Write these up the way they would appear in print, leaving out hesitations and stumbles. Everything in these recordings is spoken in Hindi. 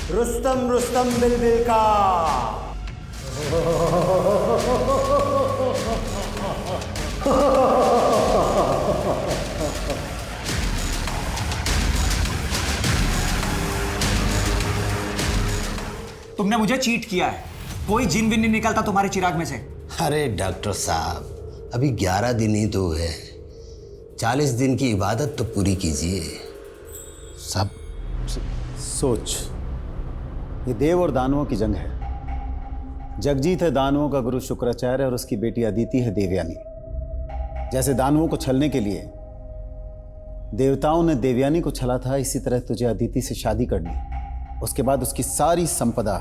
रुस्तम रुस्तम बिलबिल का। तुमने मुझे चीट किया है, कोई जिन विन नहीं निकलता तुम्हारे चिराग में से। अरे डॉक्टर साहब, अभी 11 दिन ही तो है, 40 दिन की इबादत तो पूरी कीजिए। सब सोच, ये देव और दानवों की जंग है। जगजीत है दानवों का गुरु शुक्राचार्य और उसकी बेटी अदिति है देवयानी। जैसे दानवों को छलने के लिए देवताओं ने देवयानी को छला था, इसी तरह तुझे अदिति से शादी करनी, उसके बाद उसकी सारी संपदा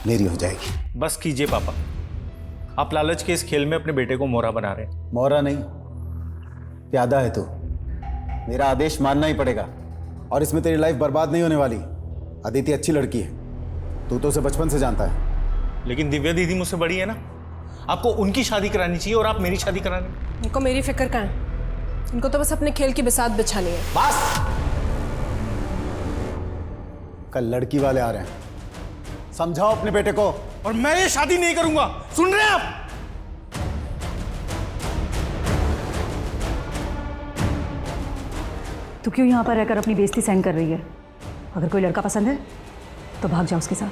मेरी हो जाएगी। बस कीजिए पापा, आप लालच के इस खेल में अपने बेटे को मोहरा बना रहे हैं। मोहरा नहीं, प्यादा है तू। मेरा आदेश मानना ही पड़ेगा और इसमें तेरी लाइफ बर्बाद नहीं होने वाली। अदिति अच्छी लड़की है, तू तो उसे बचपन से जानता है। लेकिन दिव्या दीदी मुझसे बड़ी है ना, आपको उनकी शादी करानी चाहिए और आप मेरी शादी कराने। इनको मेरी फिक्र कहाँ है, इनको तो बस अपने खेल की बिसात बिछानी है। बस, कल लड़की वाले आ रहे हैं, समझाओ अपने बेटे को। और मैं ये शादी नहीं करूंगा, सुन रहे हैं आप? तू क्यों यहाँ पर रहकर अपनी बेइज्जती सहन कर रही है? अगर कोई लड़का पसंद है तो भाग जा उसके साथ।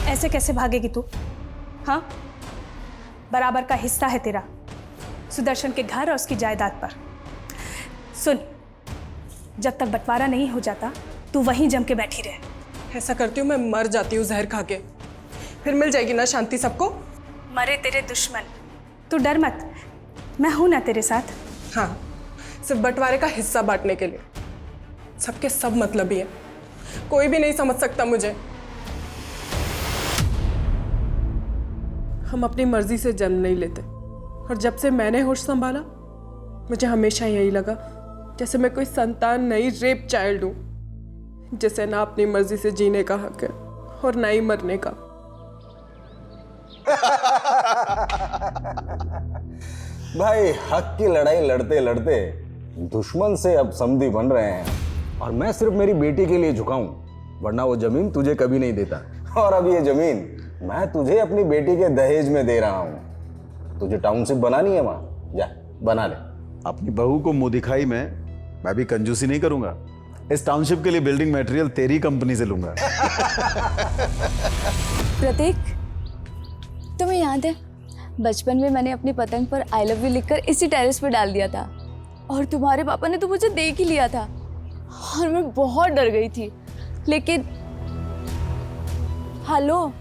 ऐसे कैसे भागेगी तू? हाँ, बराबर का हिस्सा है तेरा सुदर्शन के घर और उसकी जायदाद पर। सुन, जब तक बंटवारा नहीं हो जाता तू वहीं जम के बैठी रहे। ऐसा करती हूँ मैं मर जाती हूँ जहर खा के, फिर मिल जाएगी ना शांति सबको। मरे तेरे दुश्मन, तू डर मत, मैं हूं ना तेरे साथ। हाँ, सिर्फ बंटवारे का हिस्सा बांटने के लिए। सबके सब मतलबी है, कोई भी नहीं समझ सकता मुझे। हम अपनी मर्जी से जन्म नहीं लेते, और जब से मैंने होश संभाला मुझे हमेशा यही लगा जैसे मैं कोई संतान नहीं, रेप चाइल्ड हूं, जिसे ना अपनी मर्जी से जीने का हक है और ना ही मरने का। भाई, हक की लड़ाई लड़ते लड़ते दुश्मन से अब समधी बन रहे हैं, और मैं सिर्फ मेरी बेटी के लिए झुकाऊं, वरना वो जमीन तुझे कभी नहीं देता। और अब ये जमीन मैं तुझे अपनी बेटी के दहेज में दे रहा हूं। तुझे टाउनशिप बनानी है वहां, जा बना ले। अपनी बहू को मुंह दिखाई में मैं भी कंजूसी नहीं करूंगा। इस टाउनशिप के लिए बिल्डिंग मटेरियल तेरी कंपनी से लूंगा। प्रतीक, तुम्हें याद है बचपन में मैंने अपनी पतंग पर आई लव यू लिखकर इसी टेरेस पर डाल दिया था, और तुम्हारे पापा ने तो मुझे देख ही लिया था और मैं बहुत डर गई थी। लेकिन हेलो,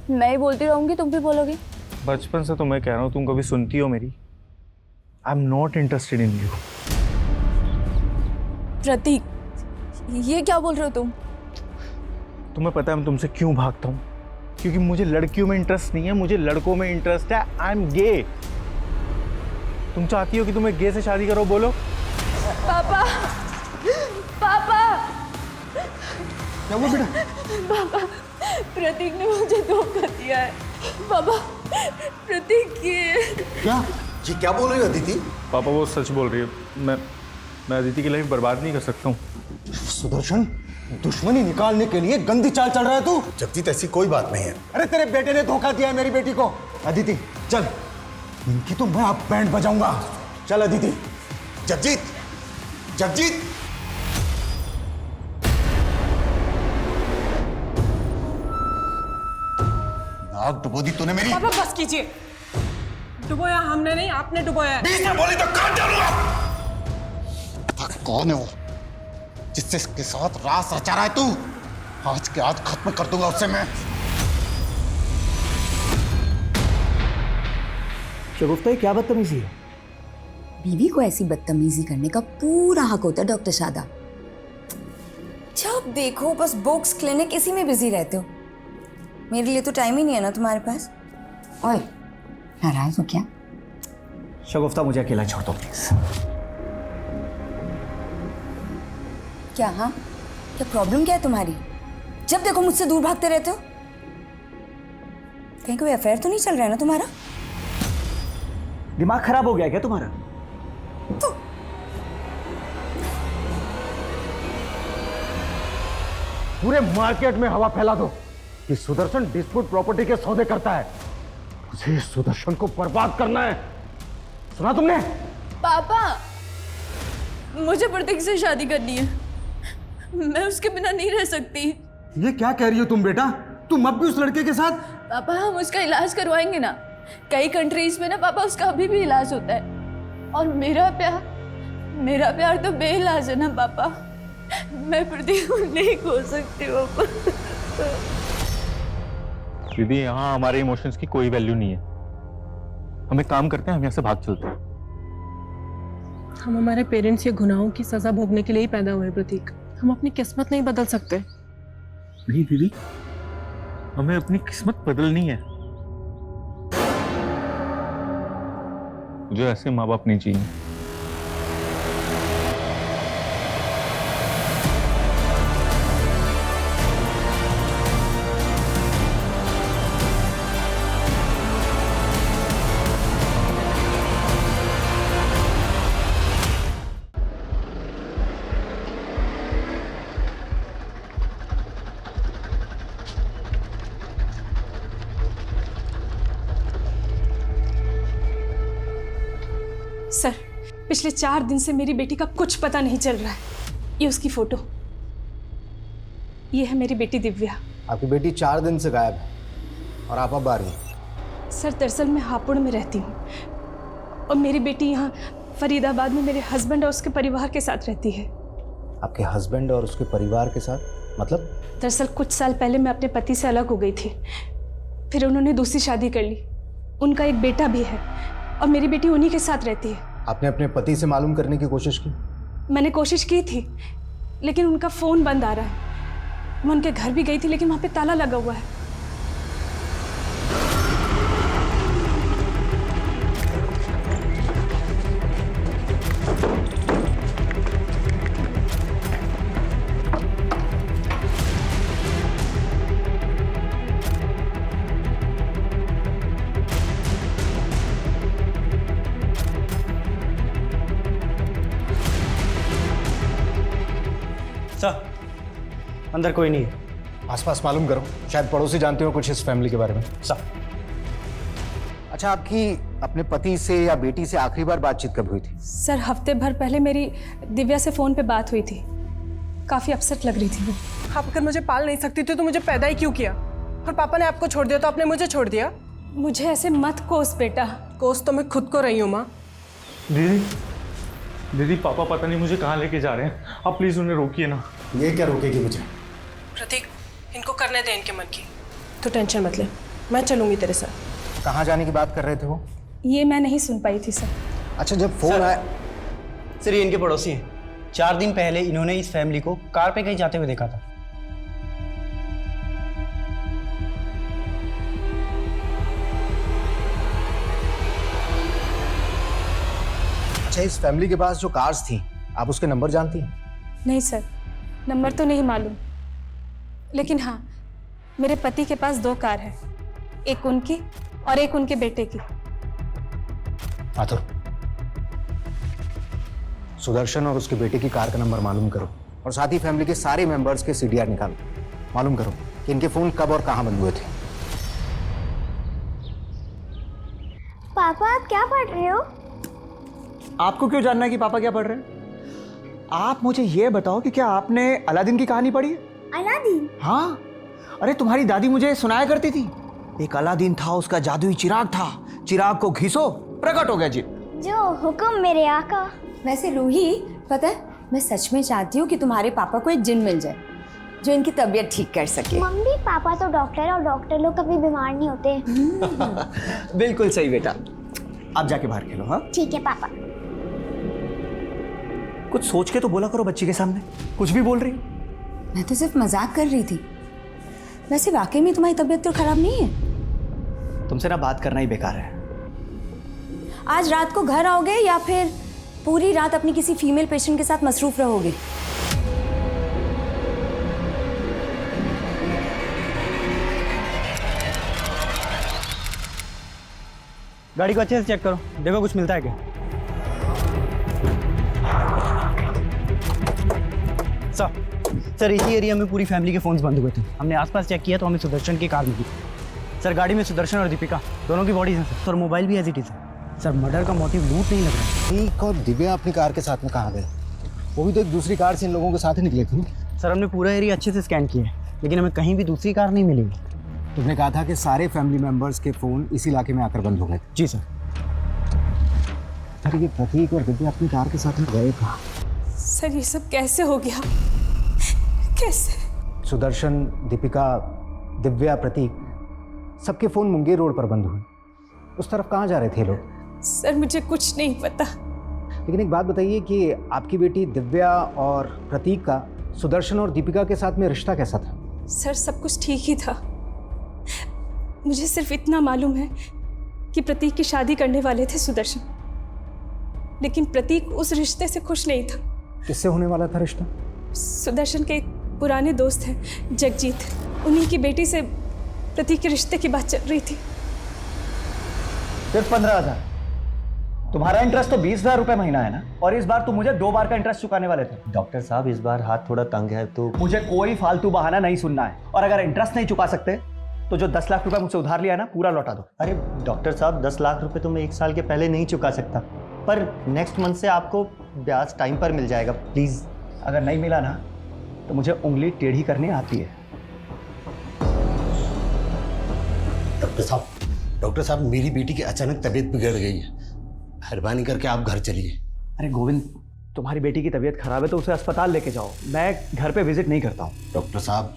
मैं ही बोलती रहूंगी, तुम भी बोलोगे। बचपन से तो मैं कह रहा हूं, तुम कभी सुनती हो मेरी? I am not interested in you. Pratik, ये क्या बोल रहे हो तुम? तुम्हें पता है मैं तुमसे क्यों भागता हूँ? क्योंकि मुझे लड़कियों में इंटरेस्ट नहीं है, मुझे लड़कों में इंटरेस्ट है। I am gay. तुम चाहती हो कि तुम्हें गे से शादी करो? बोलो। पापा, पापा, क्या हुआ बेटा? पापा, प्रतीक ने मुझे धोखा दिया है। पापा, प्रतीक ये क्या बोल रही हो अदिति? पापा वो सच बोल रही है। मैं अदिति की लाइफ बर्बाद नहीं कर सकता हूँ। सुदर्शन, दुश्मनी निकालने के लिए गंदी चाल चल रहा है तू। जगजीत, ऐसी कोई बात नहीं है। अरे तेरे बेटे ने धोखा दिया है मेरी बेटी को। अदिति चल, इनकी तो मैं अब बैंड बजाऊंगा। चल अदिति। जगजीत, जगजीत, नाक डुबो दी तूने मेरी। पापा बस कीजिए, डुबोया हमने नहीं, आपने डुबोया है। बीच में बोली तो काट डालूंगा। कौन है वो जिससे इसके साथ रास रचा रहा है तू? आज के आज खत्म कर दूंगा उससे मैं। शगुफ्ता, क्या बदतमीजी है? बीवी को ऐसी बदतमीजी करने का पूरा हक होता है डॉक्टर शादा। जब देखो बस बुक्स, क्लिनिक, इसी में बिजी रहते हो। मेरे लिए तो टाइम ही नहीं है ना तुम्हारे पास। ओए, नाराज हो क्या? शगुफ्ता, मुझे अकेला छोड़ दो प्लीज। क्या? हाँ, क्या प्रॉब्लम क्या है तुम्हारी? जब देखो मुझसे दूर भागते रहते हो। कहीं कोई अफेयर तो नहीं चल रहा है ना तुम्हारा? दिमाग खराब हो गया क्या तुम्हारा? पूरे मार्केट में हवा फैला दो कि सुदर्शन डिस्प्यूट प्रॉपर्टी के सौदे करता है। मुझे सुदर्शन को बर्बाद करना है, सुना तुमने? पापा, मुझे प्रतीक से शादी करनी है। मैं उसके बिना नहीं रह सकती। ये क्या कह रही हो तुम बेटा? तुम अब भी उस लड़के के साथ? पापा, हम उसका इलाज करवाएंगे ना। कई कंट्रीज में ना पापा उसका अभी भी इलाज होता है। और मेरा प्यार तो बेइलाज है ना पापा। मैं प्रतीक को नहीं खो सकती पापा। दीदी, यहाँ हमारे इमोशंस की कोई वैल्यू नहीं है। हम एक काम करते हैं, हम यहाँ से भाग चलते हैं। हम हमारे पेरेंट्स के गुनाहों की सजा भोगने के लिए ही पैदा हुए प्रतीक। हम अपनी किस्मत नहीं बदल सकते। नहीं दीदी, हमें अपनी किस्मत बदलनी है। मुझे ऐसे माँ बाप नहीं चाहिए। सर, पिछले 4 दिन से मेरी बेटी का कुछ पता नहीं चल रहा है। ये उसकी फोटो, ये है मेरी बेटी दिव्या। आपकी बेटी 4 दिन से गायब है और आप अब आ रही हैं। सर, दरअसल मैं हापुड़ में रहती हूँ और मेरी बेटी यहाँ फरीदाबाद में मेरे हस्बैंड और उसके परिवार के साथ रहती है। आपके हस्बैंड और उसके परिवार के साथ मतलब? दरअसल कुछ साल पहले मैं अपने पति से अलग हो गई थी, फिर उन्होंने दूसरी शादी कर ली। उनका एक बेटा भी है और मेरी बेटी उन्हीं के साथ रहती है। आपने अपने पति से मालूम करने की कोशिश की? मैंने कोशिश की थी, लेकिन उनका फ़ोन बंद आ रहा है। मैं उनके घर भी गई थी, लेकिन वहाँ पे ताला लगा हुआ है। सर, अंदर कोई नहीं है। आसपास मालूम करो, शायद पड़ोसी जानते हो कुछ इस फैमिली के बारे में। सर, अच्छा, आपकी अपने पति से या बेटी से आखिरी बार बातचीत कब हुई थी? सर, हफ्ते भर पहले मेरी दिव्या से फ़ोन पे बात हुई थी। काफ़ी अपसेट लग रही थी वो। आप अगर मुझे पाल नहीं सकती थी तो मुझे पैदा ही क्यों किया? और पापा ने आपको छोड़ दिया तो आपने मुझे छोड़ दिया? मुझे ऐसे मत कोस बेटा। कोस तो मैं खुद को रही हूँ माँ। दीदी, पापा पता नहीं मुझे कहाँ लेके जा रहे हैं। आप प्लीज उन्हें रोकिए ना। ये क्या रोकेगी मुझे? प्रतीक, इनको करने दे इनके मन की। तो टेंशन मत ले, मैं चलूंगी तेरे साथ। कहाँ जाने की बात कर रहे थे वो? ये मैं नहीं सुन पाई थी सर। अच्छा, जब फोन आया। सर ये इनके पड़ोसी हैं। 4 दिन पहले इन्होंने इस फैमिली को कार पे कहीं जाते हुए देखा था। अच्छा, इस फैमिली के पास जो कार्स थी, आप उसके नंबर जानती हैं? नहीं सर, नंबर तो नहीं मालूम, लेकिन हाँ, मेरे पति के पास 2 कार है, एक उनकी और एक उनके बेटे की। आतुर, सुदर्शन और उसके बेटे की कार का नंबर मालूम करो और साथ ही फैमिली के सारे मेंबर्स के सीडीआर निकालो। मालूम करो कि इनके फोन कब और कहां बंद हुए थे। पापा, आप क्या पढ़ रहे हो? आपको क्यों जानना है कि पापा क्या पढ़ रहे हैं? आप मुझे ये बताओ कि क्या आपने अलादीन की कहानी पढ़ी है? अलादीन? हाँ, अरे तुम्हारी दादी मुझे सुनाया करती थी। एक अलादीन था, उसका जादुई चिराग था, चिराग को घिसो प्रकट हो गया जी। जो हुक्म मेरे आका। वैसे रूही, पता है मैं सच में चाहती हूँ कि तुम्हारे पापा को एक जिन मिल जाए जो इनकी तबीयत ठीक कर सके। मम्मी, पापा तो डॉक्टर है और डॉक्टर लोग कभी बीमार नहीं होते। बिल्कुल सही बेटा, आप जाके बाहर खेलो। हाँ ठीक है पापा। कुछ सोच के तो बोला करो बच्ची के सामने, कुछ भी बोल रही हो। मैं तो सिर्फ मजाक कर रही थी। वैसे वाकई में तुम्हारी तबीयत तो खराब नहीं है? तुमसे ना बात करना ही बेकार है। आज रात को घर आओगे या फिर पूरी रात अपनी किसी फीमेल पेशेंट के साथ मसरूफ रहोगे? गाड़ी को अच्छे से चेक करो, देखो कुछ मिलता है क्या। सर, सर इसी एरिया में पूरी फैमिली के फोन्स बंद हुए थे। हमने आसपास चेक किया तो हमें सुदर्शन की कार मिली। सर गाड़ी में सुदर्शन और दीपिका दोनों की बॉडीज हैं सर, और मोबाइल भी एज इट इज है। सर मर्डर का मोटिव लूट नहीं लग रहा है। ठीक, और दिव्या अपनी कार के साथ में कहाँ गए? वो भी तो एक दूसरी कार से इन लोगों के साथ ही निकले थे। सर हमने पूरा एरिया अच्छे से स्कैन किया है, लेकिन हमें कहीं भी दूसरी कार नहीं मिली। तुमने कहा था कि सारे फैमिली मेंबर्स के फ़ोन इस इलाके में आकर बंद हो गए। जी सर। अरे ये प्रतीक और दिव्या अपनी कार के साथ में गए कहाँ? सर ये सब कैसे हो गया? कैसे? सुदर्शन, दीपिका, दिव्या, प्रतीक, सबके फ़ोन मुंगेर रोड पर बंद हुए। उस तरफ कहाँ जा रहे थे लोग? सर मुझे कुछ नहीं पता। लेकिन एक बात बताइए कि आपकी बेटी दिव्या और प्रतीक का सुदर्शन और दीपिका के साथ में रिश्ता कैसा था? सर सब कुछ ठीक ही था। मुझे सिर्फ इतना मालूम है कि प्रतीक की शादी करने वाले थे सुदर्शन, लेकिन प्रतीक उस रिश्ते से खुश नहीं था। किससे होने वाला था रिश्ता? सुदर्शन के एक पुराने दोस्त हैं जगजीत, उन्हीं की बेटी से प्रतीक के रिश्ते की बात चल रही थी। सिर्फ 15,000? तुम्हारा इंटरेस्ट तो 20,000 रुपए महीना है ना, और इस बार तुम मुझे 2 बार का इंटरेस्ट चुकाने वाले थे। डॉक्टर साहब इस बार हाथ थोड़ा तंग है तो मुझे कोई फालतू बहाना नहीं सुनना है, और अगर इंटरेस्ट नहीं चुका सकते तो जो 10 लाख रुपए मुझसे उधार लिया है ना पूरा लौटा दो। अरे डॉक्टर साहब 10 लाख रुपए तो मैं 1 साल के पहले नहीं चुका सकता, पर नेक्स्ट मंथ से आपको ब्याज टाइम पर मिल जाएगा प्लीज़। अगर नहीं मिला ना तो मुझे उंगली टेढ़ी करनी आती है। डॉक्टर साहब मेरी बेटी की अचानक तबीयत बिगड़ गई है, मेहरबानी करके आप घर चलिए। अरे गोविंद, तुम्हारी बेटी की तबीयत खराब है तो उसे अस्पताल लेके जाओ, मैं घर पे विजिट नहीं करता हूँ। डॉक्टर साहब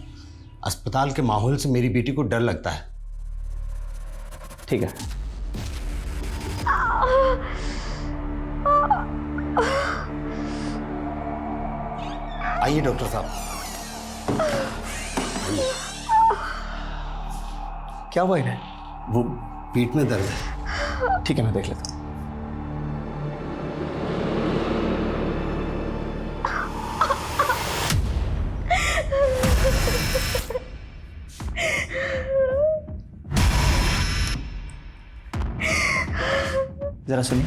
अस्पताल के माहौल से मेरी बेटी को डर लगता है। ठीक है। आइए डॉक्टर साहब। क्या हुआ इन्हें? वो पेट में दर्द है। ठीक है मैं देख लेता हूँ। जरा सुनिए,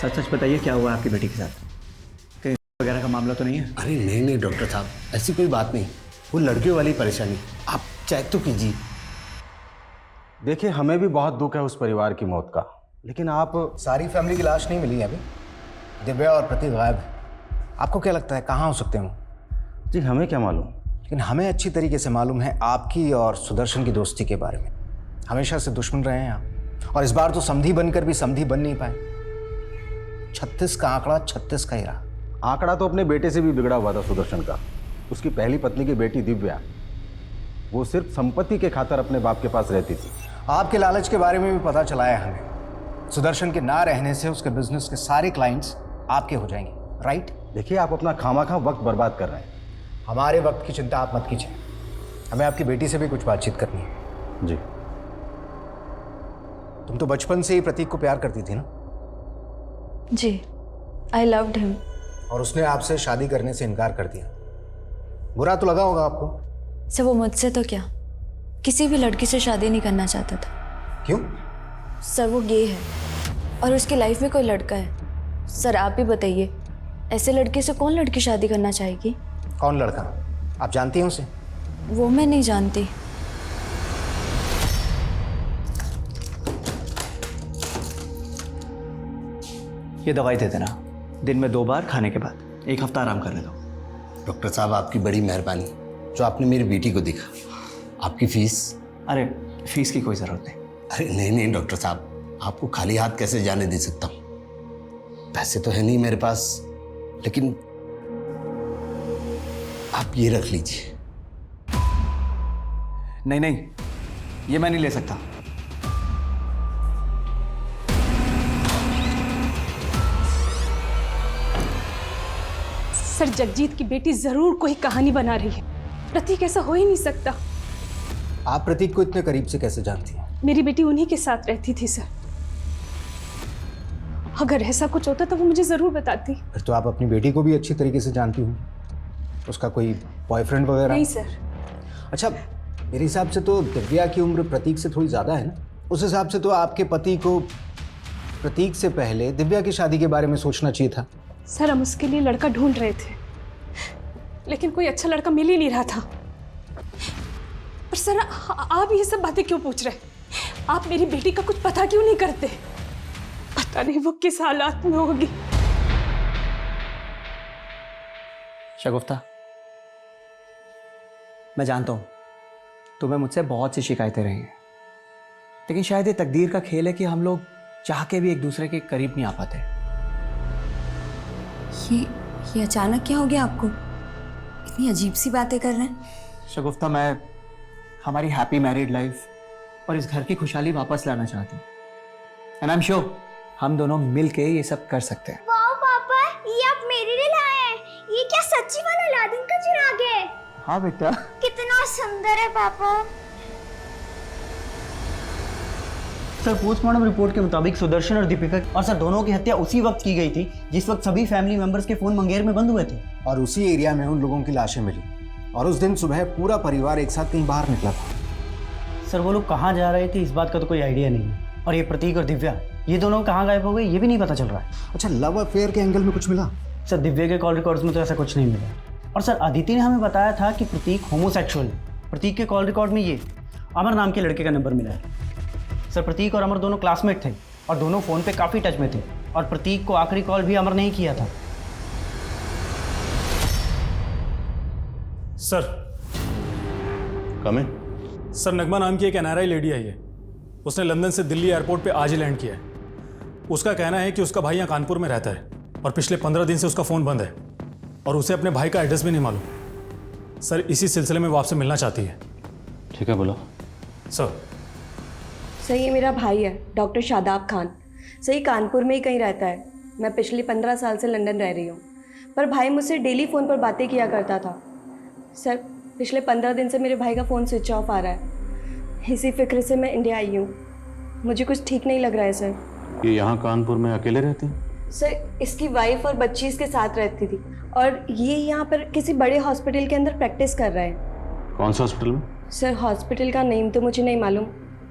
सच सच बताइए क्या हुआ आपकी बेटी के साथ? कहीं वगैरह का मामला तो नहीं है? अरे नहीं नहीं डॉक्टर साहब, ऐसी कोई बात नहीं, वो लड़कियों वाली परेशानी। आप चेक तो कीजिए। देखिए हमें भी बहुत दुख है उस परिवार की मौत का, लेकिन आप सारी फैमिली की लाश नहीं मिली है अभी। दिव्या और प्रतीक गायब है। आपको क्या लगता है कहाँ हो सकते हो? जी हमें क्या मालूम, लेकिन हमें अच्छी तरीके से मालूम है आपकी और सुदर्शन की दोस्ती के बारे में। हमेशा से दुश्मन रहे हैं आप, और इस बार तो समधी बनकर भी समधी बन नहीं पाए। 36 का आंकड़ा 36 का ही रहा। आंकड़ा तो अपने बेटे से भी बिगड़ा हुआ था सुदर्शन का। उसकी पहली पत्नी की बेटी दिव्या, वो सिर्फ संपत्ति के खातिर अपने बाप के पास रहती थी। आपके लालच के बारे में भी पता चला है हमें। सुदर्शन के ना रहने से उसके बिजनेस के सारे क्लाइंट्स आपके हो जाएंगे, राइट? देखिए आप अपना खामाखा वक्त बर्बाद कर रहे हैं। हमारे वक्त की चिंता आप मत कीजिए, हमें आपकी बेटी से भी कुछ बातचीत करनी है। जी। तुम तो बचपन से ही प्रतीक को प्यार करती थी ना? जी, आई लव्ड हिम। और उसने आपसे शादी करने से इनकार कर दिया। बुरा तो लगा होगा आपको? सर वो मुझसे तो क्या, किसी भी लड़की से शादी नहीं करना चाहता था। क्यों? सर वो गे है और उसकी लाइफ में कोई लड़का है। सर आप भी बताइए, ऐसे लड़के से कौन लड़की शादी करना चाहेगी? कौन लड़का? आप जानती हैं उसे? वो मैं नहीं जानती। ये दवाई दे देना, दिन में 2 बार खाने के बाद, 1 हफ्ता आराम करने दो। डॉक्टर साहब आपकी बड़ी मेहरबानी जो आपने मेरी बेटी को देखा। आपकी फीस? अरे फीस की कोई ज़रूरत नहीं। अरे नहीं नहीं डॉक्टर साहब, आपको खाली हाथ कैसे जाने दे सकता हूँ। पैसे तो है नहीं मेरे पास, लेकिन आप ये रख लीजिए। नहीं नहीं, ये मैं नहीं ले सकता। सर जगजीत की बेटी जरूर कोई कहानी बना रही है। प्रतीक ऐसा हो ही नहीं सकता। आप प्रतीक को इतने करीब से कैसे जानती हैं? मेरी बेटी उन्हीं के साथ रहती थी सर। अगर ऐसा कुछ होता तो वो मुझे जरूर बताती। फिर तो आप अपनी बेटी को भी अच्छी तरीके से जानती हूँ। उसका कोई बॉयफ्रेंड वगैरह? नहीं सर। अच्छा, मेरे हिसाब से तो दिव्या की उम्र प्रतीक से थोड़ी ज़्यादा है ना? उस हिसाब से तो आपके पति को प्रतीक से पहले दिव्या की शादी के बारे में सोचना चाहिए था। सर हम उसके लिए लड़का ढूंढ रहे थे, लेकिन कोई अच्छा लड़का मिल ही नहीं रहा था। पर सर आप ये सब बातें क्यों पूछ रहे? आप मेरी बेटी का कुछ पता क्यों नहीं करते? पता नहीं वो किस हालात में होगी। शगुफ्ता, मैं जानता हूँ तुम्हें मुझसे बहुत सी शिकायतें रही हैं, लेकिन शायद ये तकदीर का खेल है कि हम लोग चाह के भी एक दूसरे के करीब नहीं आ पाते। ये अचानक क्या हो गया आपको? इतनी अजीब सी बातें कर रहे हैं। शगुफ्ता, मैं हमारी हैप्पी मैरिड लाइफ और इस घर की खुशहाली वापस लाना चाहता हूँ। एंड आई एम श्योर हम दोनों मिल के ये सब कर सकते हैं। वाओ पापा, ये आप मेरे लिए लाए हैं। ये क्या सच्ची वाला अलादीन का चिराग है? हाँ बेटा। कितना सुंदर है पापा। सर पोस्टमार्टम रिपोर्ट के मुताबिक सुदर्शन और दीपिका और सर दोनों की हत्या उसी वक्त की गई थी जिस वक्त सभी फैमिली मेंबर्स के फोन मंगेर में बंद हुए थे। और उसी एरिया में उन लोगों की लाशें मिली और उस दिन सुबह पूरा परिवार एक साथ कहीं बाहर निकला था। सर वो लोग कहाँ जा रहे थे इस बात का तो कोई आइडिया नहीं है। और ये प्रतीक और दिव्या, ये दोनों कहाँ गायब हो गए ये भी नहीं पता चल रहा है। अच्छा, लव अफेयर के एंगल में कुछ मिला? सर दिव्या के कॉल रिकॉर्ड्स में तो ऐसा कुछ नहीं मिला। और सर अदिति ने हमें बताया था कि प्रतीक होमोसेक्सुअल है। प्रतीक के कॉल रिकॉर्ड में ये अमर नाम के लड़के का नंबर मिला है। सर प्रतीक और अमर दोनों क्लासमेट थे और दोनों फ़ोन पे काफ़ी टच में थे और प्रतीक को आखिरी कॉल भी अमर ने ही किया था। सर कम सर, नगमा नाम की एक NRI लेडी आई है। उसने लंदन से दिल्ली एयरपोर्ट पे आज ही लैंड किया है। उसका कहना है कि उसका भाई यहाँ कानपुर में रहता है और पिछले 15 दिन से उसका फ़ोन बंद है और उसे अपने भाई का एड्रेस भी नहीं मालूम। सर इसी सिलसिले में वो आपसे मिलना चाहती है। ठीक है, बोलो। सर ये मेरा भाई है, डॉक्टर शादाब खान। सही कानपुर में ही कहीं रहता है। मैं पिछले 15 साल से लंदन रह रही हूँ, पर भाई मुझसे डेली फ़ोन पर बातें किया करता था। सर पिछले 15 दिन से मेरे भाई का फ़ोन स्विच ऑफ आ रहा है। इसी फिक्र से मैं इंडिया आई हूँ। मुझे कुछ ठीक नहीं लग रहा है सर। ये यहाँ कानपुर में अकेले रहते हैं? सर इसकी वाइफ और बच्ची इसके साथ रहती थी और ये यहाँ पर किसी बड़े हॉस्पिटल के अंदर प्रैक्टिस कर रहे हैं। कौन सा हॉस्पिटल में? सर हॉस्पिटल का नेम तो मुझे नहीं मालूम,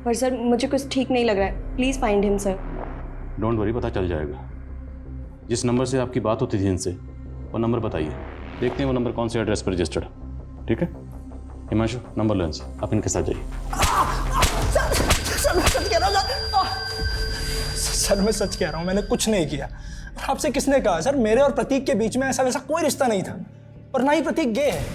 पर सर मुझे कुछ ठीक नहीं लग रहा है। Please find him sir. Don't worry, पता चल जाएगा। जिस नंबर से आपकी बात होती थी इनसे, वो नंबर बताइए, देखते हैं वो नंबर कौन से एड्रेस पर रजिस्टर्ड है। ठीक है हिमांशु, नंबर लो इनसे, आप इनके साथ जाइए। सर मैं सच कह रहा हूँ, मैंने कुछ नहीं किया। और आपसे किसने कहा? सर मेरे और प्रतीक के बीच में ऐसा वैसा कोई रिश्ता नहीं था और ना ही प्रतीक गे है।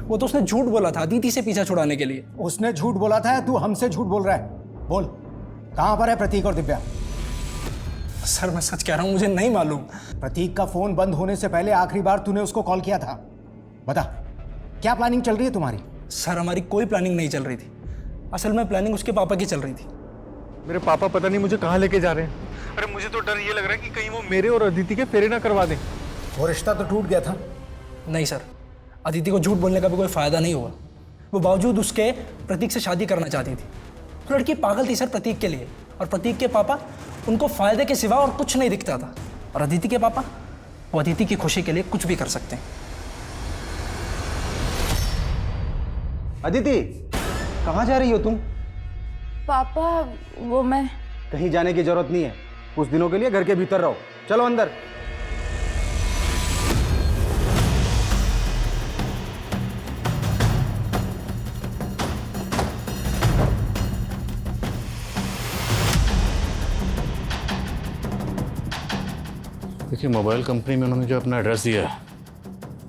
वो तो उसने झूठ बोला था अदिति से पीछा छुड़ाने के लिए। उसने झूठ बोला था या तू हमसे झूठ बोल रहा है? बोल, कहां पर है प्रतीक और दिव्या? सर मैं सच कह रहा हूं, मुझे नहीं मालूम। प्रतीक का फोन बंद होने से पहले आखिरी बार तूने उसको कॉल किया था। बता, क्या प्लानिंग चल रही है तुम्हारी? सर हमारी कोई प्लानिंग नहीं चल रही थी। असल में प्लानिंग उसके पापा की चल रही थी। मेरे पापा पता नहीं मुझे कहाँ लेके जा रहे हैं। अरे मुझे तो डर ये लग रहा है कि कहीं वो मेरे और अदिति के फेरे ना करवा दें। वो रिश्ता तो टूट गया था। नहीं सर, अदिति को झूठ बोलने का भी कोई फायदा नहीं हुआ। वो बावजूद उसके प्रतीक से शादी करना चाहती थी। तो लड़की पागल थी सर प्रतीक के लिए, और प्रतीक के पापा उनको फायदे के सिवा और कुछ नहीं दिखता था। और अदिति के पापा, वो अदिति की खुशी के लिए कुछ भी कर सकते हैं। अदिति, कहाँ जा रही हो तुम? पापा वो मैं कहीं जाने की जरूरत नहीं है। कुछ दिनों के लिए घर के भीतर रहो। चलो अंदर। देखिए मोबाइल कंपनी में उन्होंने जो अपना एड्रेस दिया है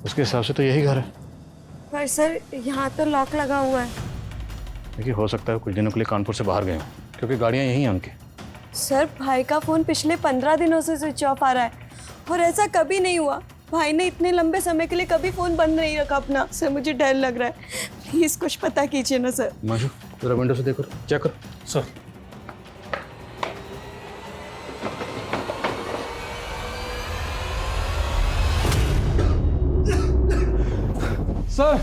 उसके हिसाब से तो यही घर है। पर सर यहाँ तो लॉक लगा हुआ है। देखिए हो सकता है कुछ दिनों के लिए कानपुर से बाहर गए हों, क्योंकि गाड़ियाँ यहीं हैं उनकी। सर भाई का फ़ोन पिछले 15 दिनों से स्विच ऑफ आ रहा है और ऐसा कभी नहीं हुआ। भाई ने इतने लंबे समय के लिए कभी फ़ोन बंद नहीं रखा अपना। सर मुझे डर लग रहा है, प्लीज़ कुछ पता कीजिए ना सर। माशू जरा विंडो से देखो, चेक करो। सर सर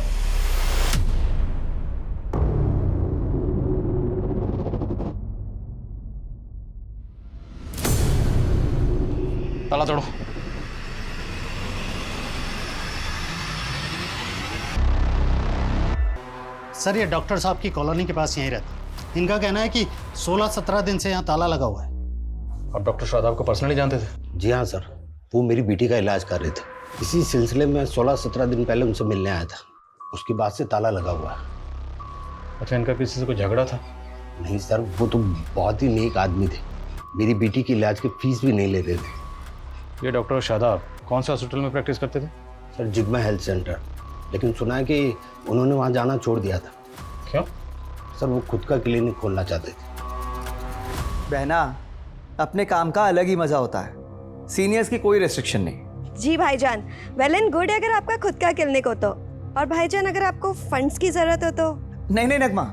ताला तोड़ो। सर ये डॉक्टर साहब की कॉलोनी के पास यहीं रहते। इनका कहना है कि 16-17 दिन से यहाँ ताला लगा हुआ है। आप डॉक्टर शादाब को पर्सनली जानते थे? जी हाँ सर, वो मेरी बेटी का इलाज कर रहे थे। इसी सिलसिले में 16-17 दिन पहले उनसे मिलने आया था। उसके बाद से ताला लगा हुआ है। अच्छा, इनका किसी से कोई झगड़ा था? नहीं सर, वो तो बहुत ही नेक आदमी थे। मेरी बेटी की इलाज की फीस भी नहीं लेते थे। ये डॉक्टर शादाब कौन से हॉस्पिटल में प्रैक्टिस करते थे? सर जिग्मा हेल्थ सेंटर, लेकिन सुना है कि उन्होंने वहाँ जाना छोड़ दिया था। क्या? सर वो खुद का क्लिनिक खोलना चाहते थे। बहना, अपने काम का अलग ही मजा होता है, सीनियर्स की कोई रेस्ट्रिक्शन नहीं। जी भाईजान, वेल एंड गुड अगर आपका खुद का क्लिनिक हो तो। और भाईजान अगर आपको फंड्स की जरूरत हो तो। नहीं नहीं नगमा,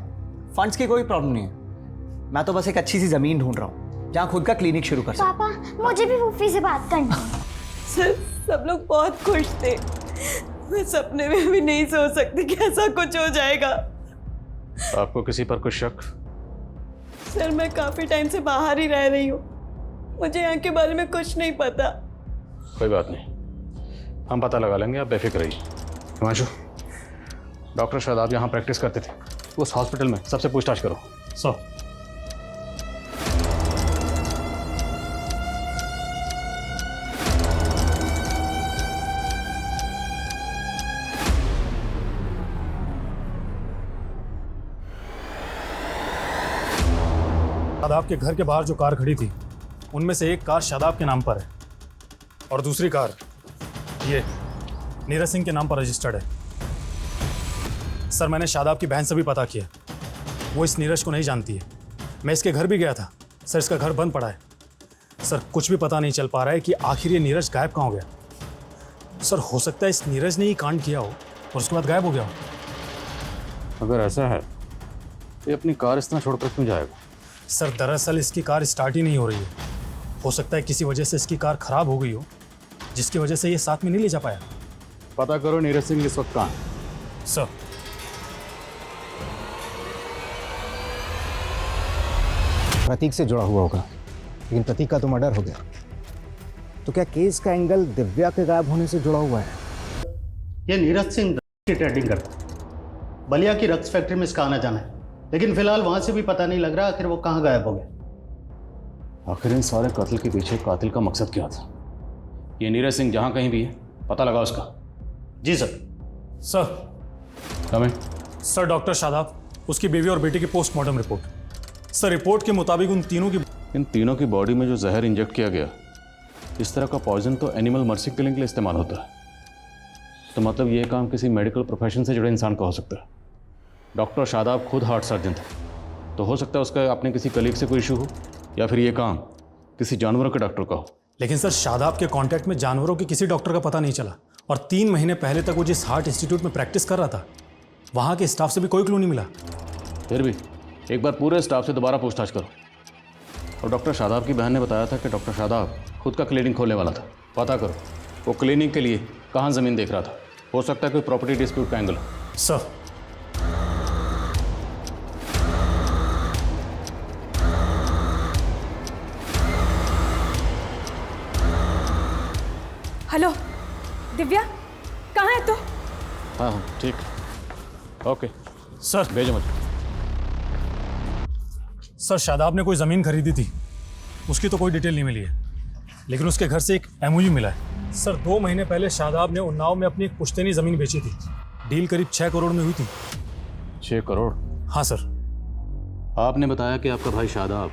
फंड्स की कोई प्रॉब्लम नहीं है। मैं तो बस एक अच्छी सी जमीन ढूंढ रहा हूँ जहाँ खुद का क्लिनिक शुरू कर सकूं। पापा मुझे भी फूफी से बात करनी है। सर सब लोग बहुत खुश थे, मैं सपने में भी नहीं सोच सकती कि ऐसा कुछ हो जाएगा। आपको किसी पर कुछ शक? सर मैं काफी टाइम से बाहर ही रह रही हूँ, मुझे यहाँ के बारे में कुछ नहीं पता। कोई बात नहीं, हम पता लगा लेंगे, आप बेफिक्र रहिए। हिमांशु, डॉक्टर शादाब यहाँ प्रैक्टिस करते थे, उस हॉस्पिटल में सबसे पूछताछ करो। शादाब के घर के बाहर जो कार खड़ी थी उनमें से एक कार शादाब के नाम पर है और दूसरी कार ये नीरज सिंह के नाम पर रजिस्टर्ड है। सर मैंने शादाब की बहन से भी पता किया, वो इस नीरज को नहीं जानती है। मैं इसके घर भी गया था सर, इसका घर बंद पड़ा है। सर कुछ भी पता नहीं चल पा रहा है कि आखिर ये नीरज गायब कहाँ हो गया। सर हो सकता है इस नीरज ने ही कांड किया हो और उसके बाद गायब हो गया हो। अगर ऐसा है तो ये अपनी कार इस तरह छोड़कर क्यों जाएगा? सर दरअसल इसकी कार स्टार्ट ही नहीं हो रही है। हो सकता है किसी वजह से इसकी कार खराब हो गई हो, जिसकी वजह से ये साथ में नहीं ले जा पाया। पता करो नीरज सिंह इस वक्त कहाँ है। सर प्रतीक से जुड़ा हुआ होगा, लेकिन प्रतीक का तो मर्डर हो गया। तो क्या केस का एंगल दिव्या के गायब होने से जुड़ा हुआ है? ये नीरज सिंह की ट्रेडिंग करता है, बलिया की रक्स फैक्ट्री में इसका आना जाना है, लेकिन फिलहाल वहां से भी पता नहीं लग रहा आखिर वो कहाँ गायब हो गया। आखिर इन सारे कत्ल के पीछे कातिल का मकसद क्या था? ये नीरज सिंह जहां कहीं भी है पता लगा उसका। जी सर। सर कमें। सर डॉक्टर शादाब, उसकी बीवी और बेटी की पोस्टमार्टम रिपोर्ट। सर रिपोर्ट के मुताबिक इन तीनों की बॉडी में जो जहर इंजेक्ट किया गया, इस तरह का पॉइजन तो एनिमल मर्सी किलिंग के लिए इस्तेमाल होता है। तो मतलब ये काम किसी मेडिकल प्रोफेशन से जुड़े इंसान का हो सकता है। डॉक्टर शादाब खुद हार्ट सर्जन था, तो हो सकता है उसका अपने किसी कलीग से कोई इशू हो, या फिर ये काम किसी जानवरों के डॉक्टर का हो। लेकिन सर शादाब के कांटेक्ट में जानवरों के किसी डॉक्टर का पता नहीं चला, और 3 महीने पहले तक वो जिस हार्ट इंस्टीट्यूट में प्रैक्टिस कर रहा था वहाँ के स्टाफ से भी कोई क्लू नहीं मिला। फिर भी एक बार पूरे स्टाफ से दोबारा पूछताछ करो। और डॉक्टर शादाब की बहन ने बताया था कि डॉक्टर शादाब खुद का क्लिनिक खोलने वाला था। पता करो वो क्लिनिक के लिए कहाँ ज़मीन देख रहा था। हो सकता है कोई प्रॉपर्टी डिस्प्यूट का एंगल हो। सर हेलो दिव्या, कहाँ है तू? हाँ हाँ ठीक, ओके सर भेजो मुझे। सर शादाब ने कोई ज़मीन खरीदी थी, उसकी तो कोई डिटेल नहीं मिली है, लेकिन उसके घर से एक एमओयू मिला है। सर 2 महीने पहले शादाब ने उन्नाव में अपनी एक पुश्तैनी ज़मीन बेची थी। डील करीब 6 करोड़ में हुई थी। 6 करोड़? हाँ सर। आपने बताया कि आपका भाई शादाब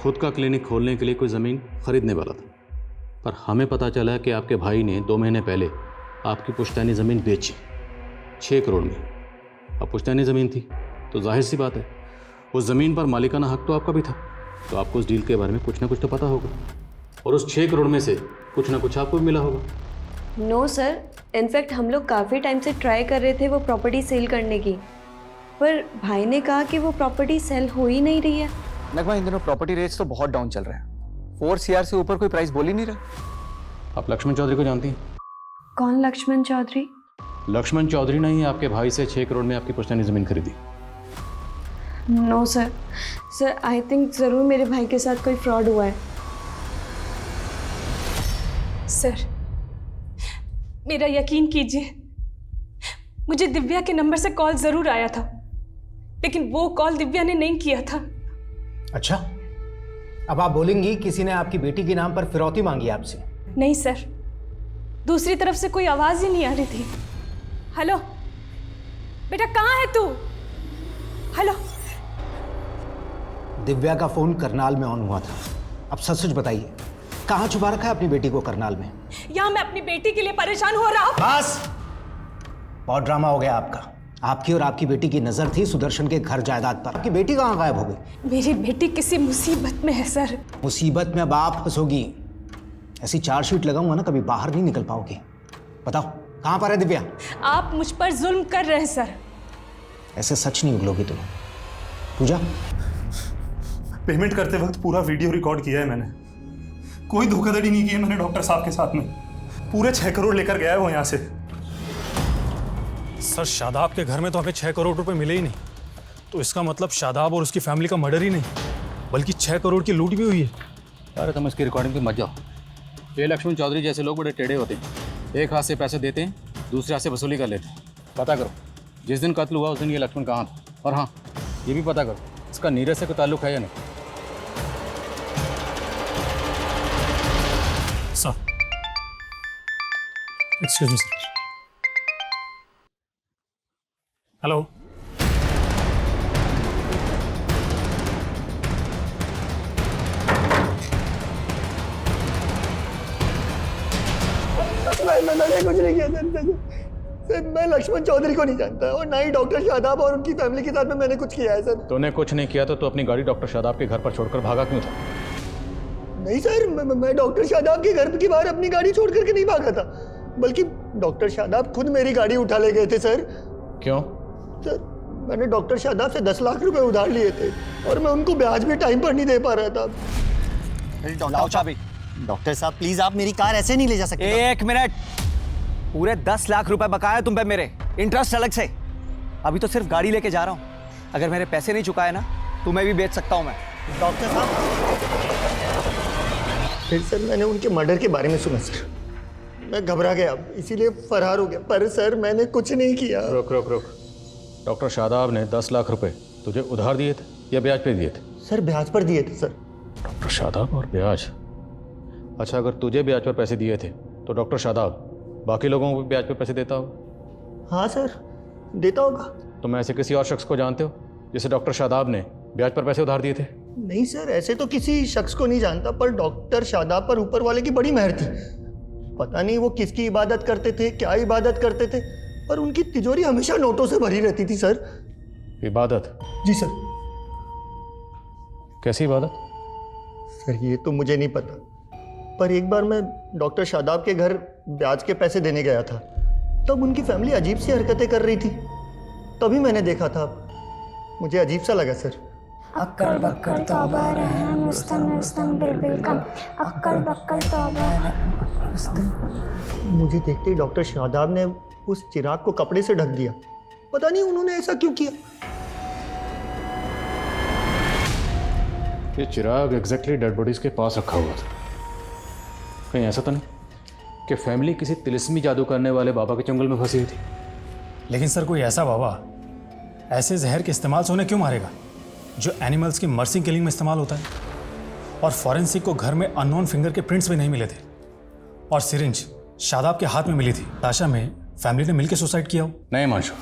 खुद का क्लिनिक खोलने के लिए कोई ज़मीन खरीदने वाला था, पर हमें पता चला कि आपके भाई ने 2 महीने पहले आपकी पुश्तैनी ज़मीन बेची 6 करोड़ में। अब पुश्तैनी ज़मीन थी तो जाहिर सी बात है उस ज़मीन पर मालिकाना हक तो आपका भी था, तो आपको उस डील के बारे में कुछ ना कुछ तो पता होगा, और उस 6 करोड़ में से कुछ ना कुछ आपको भी मिला होगा। नो सर, इनफैक्ट हम लोग काफ़ी टाइम से ट्राई कर रहे थे वो प्रॉपर्टी सेल करने की, पर भाई ने कहा कि वो प्रॉपर्टी सेल हो ही नहीं रही है। नगमा, इन दिनों प्रॉपर्टी रेट्स तो बहुत डाउन चल रहे हैं। 4 CR से ऊपर कोई प्राइस बोल ही नहीं रहा। आप लक्ष्मण चौधरी को जानती हैं? कौन लक्ष्मण चौधरी? लक्ष्मण चौधरी ने ही आपके भाई से 6 करोड़ में आपकी पुश्तैनी ज़मीन खरीदी। No sir, sir I think ज़रूर मेरे भाई के साथ कोई फ्रॉड हुआ है। सर मेरा यकीन कीजिए, मुझे दिव्या के नंबर से कॉल ज़रूर आया था, लेकिन वो कॉल दिव्या ने नहीं किया था। अच्छा, अब आप बोलेंगी किसी ने आपकी बेटी के नाम पर फिरौती मांगी आपसे? नहीं सर, दूसरी तरफ से कोई आवाज़ ही नहीं आ रही थी। हेलो बेटा, कहाँ है तू? हेलो। दिव्या का फोन करनाल में ऑन हुआ था। अब सच सच बताइए, कहाँ छुपा रखा है अपनी बेटी को करनाल में? यहाँ मैं अपनी बेटी के लिए परेशान हो रहा हूँ। बस, बहुत ड्रामा हो गया आपका। आपकी और आपकी बेटी की नजर थी सुदर्शन के घर जायदाद पर। आपकी बेटी कहाँ गायब हो गई? मेरी बेटी किसी मुसीबत में है सर। मुसीबत में अब आप फंसोगी। ऐसी चार्जशीट लगाऊंगा ना, कभी बाहर नहीं निकल पाओगी। बताओ कहाँ पर है दिव्या? आप मुझ पर जुल्म कर रहे हैं सर। ऐसे सच नहीं उगलोगी तुम। पूजा, पेमेंट करते वक्त पूरा वीडियो रिकॉर्ड किया है मैंने। कोई धोखाधड़ी नहीं की है मैंने डॉक्टर साहब के साथ में। पूरे 6 करोड़ लेकर गया है वो यहाँ से। सर, शादाब के घर में तो हमें 6 करोड़ रुपए मिले ही नहीं, तो इसका मतलब शादाब और उसकी फैमिली का मर्डर ही नहीं, बल्कि 6 करोड़ की लूट भी हुई है। अरे तुम इसकी रिकॉर्डिंग पे मत जाओ। ये लक्ष्मण चौधरी जैसे लोग बड़े टेढ़े होते हैं। एक हाथ से पैसे देते हैं, दूसरे हाथ से वसूली कर लेते हैं। पता करो जिस दिन कत्ल हुआ उस दिन ये लक्ष्मण कहाँ था, और हाँ ये भी पता करो इसका नीरज से कोई ताल्लुक है या नहीं। Sir, excuse me sir. Hello. मैंने कुछ नहीं किया सर। मैं लक्ष्मण चौधरी को नहीं जानता और ना ही डॉक्टर शादाब और उनकी फैमिली के साथ में मैंने कुछ किया है सर। तूने कुछ नहीं किया तो अपनी गाड़ी डॉक्टर शादाब के घर पर छोड़कर भागा क्यों था? नहीं सर, मैं डॉक्टर शादाब के घर के बाहर अपनी गाड़ी छोड़ करके नहीं भागा था, बल्कि डॉक्टर शादाब खुद मेरी गाड़ी उठा ले गए थे सर। क्यों? सर, मैंने डॉक्टर शादाब से 10 लाख रुपए उधार लिए थे और मैं उनको ब्याज भी टाइम पर नहीं दे पा रहा था। डॉक्टर साहब प्लीज, आप मेरी कार ऐसे नहीं ले जा सकते। एक मिनट, पूरे 10 लाख रुपए बकाया तुम पे मेरे, इंटरेस्ट अलग से। अभी तो सिर्फ गाड़ी लेके जा रहा हूँ, अगर मेरे पैसे नहीं चुकाए ना तो मैं भी बेच सकता हूँ मैं। डॉक्टर साहब, फिर सर मैंने उनके मर्डर के बारे में सुना सर, मैं घबरा गया, इसीलिए फरार हो गया। पर सर मैंने कुछ नहीं किया। रुक रुक रुक। डॉक्टर शादाब ने 10 लाख रुपए तुझे उधार दिए थे या ब्याज पे दिए थे? सर ब्याज पर दिए थे सर। डॉक्टर शादाब और ब्याज। अच्छा, अगर तुझे ब्याज पर पैसे दिए थे तो डॉक्टर शादाब बाकी लोगों को भी ब्याज पर पैसे देता होगा? हाँ सर, देता होगा। तुम ऐसे किसी और शख्स को जानते हो जिसे डॉक्टर शादाब ने ब्याज पर पैसे उधार दिए थे? नहीं सर, ऐसे तो किसी शख्स को नहीं जानता, पर डॉक्टर शादाब पर ऊपर वाले की बड़ी मेहर थी। पता नहीं वो किसकी इबादत करते थे, क्या इबादत करते थे, पर उनकी तिजोरी हमेशा नोटों से भरी रहती थी सर। इबादत? जी सर। कैसी इबादत? सर ये तो मुझे नहीं पता, पर एक बार मैं डॉक्टर शादाब के घर ब्याज के पैसे देने गया था, तब उनकी फैमिली अजीब सी हरकतें कर रही थी, तभी मैंने देखा था। मुझे अजीब सा लगा सर। अक्कर बक्कर तौबा रहम मुस्तम मुस्तम बिल्बिल कम अक्कर बक्कर तौबा। मुझे देखते ही डॉक्टर शादाब ने उस चिराग को कपड़े से ढक दिया। पता नहीं उन्होंने ऐसा क्यों किया। ये चिराग एग्जैक्टली डेड बॉडीज के पास रखा हुआ था। कहीं ऐसा तो नहीं कि फैमिली किसी तिलिस्मी जादू करने वाले बाबा के जंगल में फंसी हुई थी? लेकिन सर, कोई ऐसा बाबा ऐसे जहर के इस्तेमाल से उन्हें क्यों मारेगा जो एनिमल्स की मर्सी किलिंग में इस्तेमाल होता है? और फॉरेंसिक को घर में अननोन फिंगर के प्रिंट्स भी नहीं मिले थे, और सिरिंज शादाब के हाथ में मिली थी। ताशा में फैमिली ने मिलकर सुसाइड किया हो? नहीं मानशो,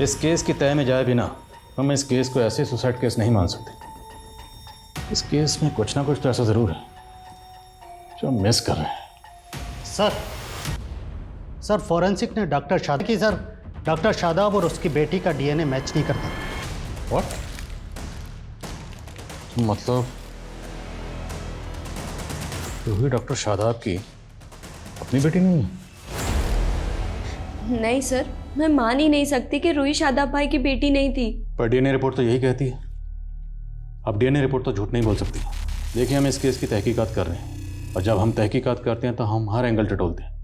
इस केस की तय में जाए बिना हम इस केस को ऐसे सुसाइड केस नहीं मान सकते। इस केस में कुछ ना कुछ तो ऐसा जरूर है जो हम मिस कर रहे हैं। सर फॉरेंसिक ने डॉक्टर शादाब की सर डॉक्टर शादाब और उसकी बेटी का डीएनए मैच नहीं करता। व्हाट? मतलब रूही डॉक्टर शादाब की अपनी बेटी नहीं है? नहीं सर, मैं मान ही नहीं सकती कि रूही शादाब भाई की बेटी नहीं थी। पर डीएनए रिपोर्ट तो यही कहती है। अब डीएनए रिपोर्ट तो झूठ नहीं बोल सकती। देखिए, हम इस केस की तहकीकात कर रहे हैं, और जब हम तहकीकात करते हैं तो हम हर एंगल टटोलते हैं।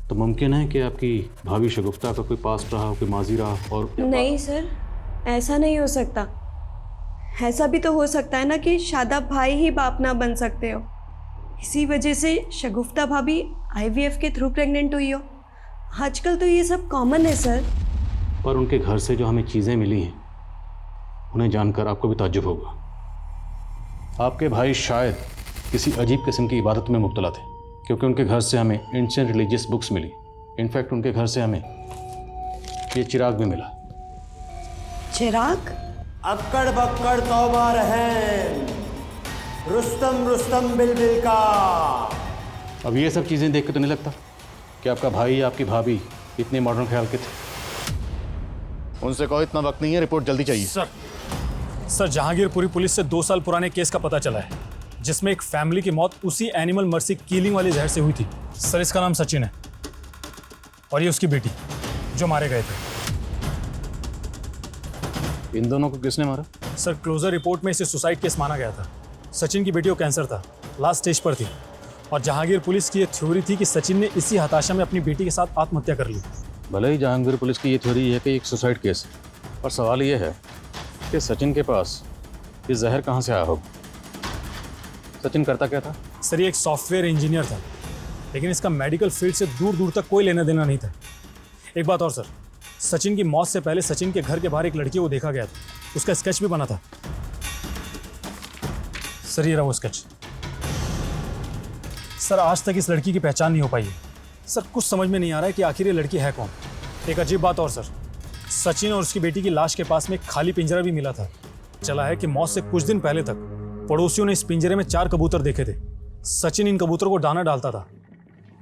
तो मुमकिन है कि आपकी भाभी शगुफ्ता का कोई पास्ट रहा, कोई माजी रहा। और नहीं सर, ऐसा नहीं हो सकता। ऐसा भी तो हो सकता है ना कि शादाब भाई ही बाप ना बन सकते हो, इसी वजह से शगुफ्ता भाभी आईवीएफ के थ्रू प्रेग्नेंट हुई हो। आजकल तो ये सब कॉमन है सर। पर उनके घर से जो हमें चीज़ें मिली हैं उन्हें जानकर आपको भी ताज्जुब होगा। आपके भाई शायद किसी अजीब किस्म की इबादत में मुब्तला थे। क्योंकि उनके घर से हमें एंशिएंट रिलीजियस बुक्स मिली। इनफैक्ट उनके घर से हमें ये चिराग भी मिला। चिराग? अक्कड़ बक्कड़ तौबा रहम, रुस्तम रुस्तम बिलबिल का। अब ये सब चीज़ें देख के तो नहीं लगता कि आपका भाई या आपकी भाभी इतने मॉडर्न ख्याल के थे। उनसे कहो इतना वक्त नहीं है, रिपोर्ट जल्दी चाहिए। सर जहांगीरपुरी पुलिस से 2 साल पुराने केस का पता चला है जिसमें एक फैमिली की मौत उसी एनिमल मर्सी किलिंग वाली जहर से हुई थी। सर इसका नाम सचिन है और ये उसकी बेटी जो मारे गए थे। इन दोनों को किसने मारा? सर क्लोजर रिपोर्ट में इसे सुसाइड केस माना गया था। सचिन की बेटी को कैंसर था, लास्ट स्टेज पर थी और जहांगीर पुलिस की ये थ्योरी थी कि सचिन ने इसी हताशा में अपनी बेटी के साथ आत्महत्या कर ली। भले ही जहांगीर पुलिस की ये थ्योरी है कि एक सुसाइड केस है, पर सवाल ये है कि सचिन के पास ये जहर कहाँ से आया होगा। सचिन करता क्या था? सर ये एक सॉफ्टवेयर इंजीनियर था, लेकिन इसका मेडिकल फील्ड से दूर दूर तक कोई लेना देना नहीं था। एक बात और सर, सचिन की मौत से पहले सचिन के घर के बाहर एक लड़की को देखा गया था, उसका स्केच भी बना था। सर ये रहा वो स्केच। सर आज तक इस लड़की की पहचान नहीं हो पाई है। सर कुछ समझ में नहीं आ रहा है कि आखिर ये लड़की है कौन। एक अजीब बात और सर, सचिन और उसकी बेटी की लाश के पास में एक खाली पिंजरा भी मिला था। चला है कि मौत से कुछ दिन पहले तक पड़ोसियों ने इस पिंजरे में 4 कबूतर देखे थे। सचिन इन कबूतरों को दाना डालता था।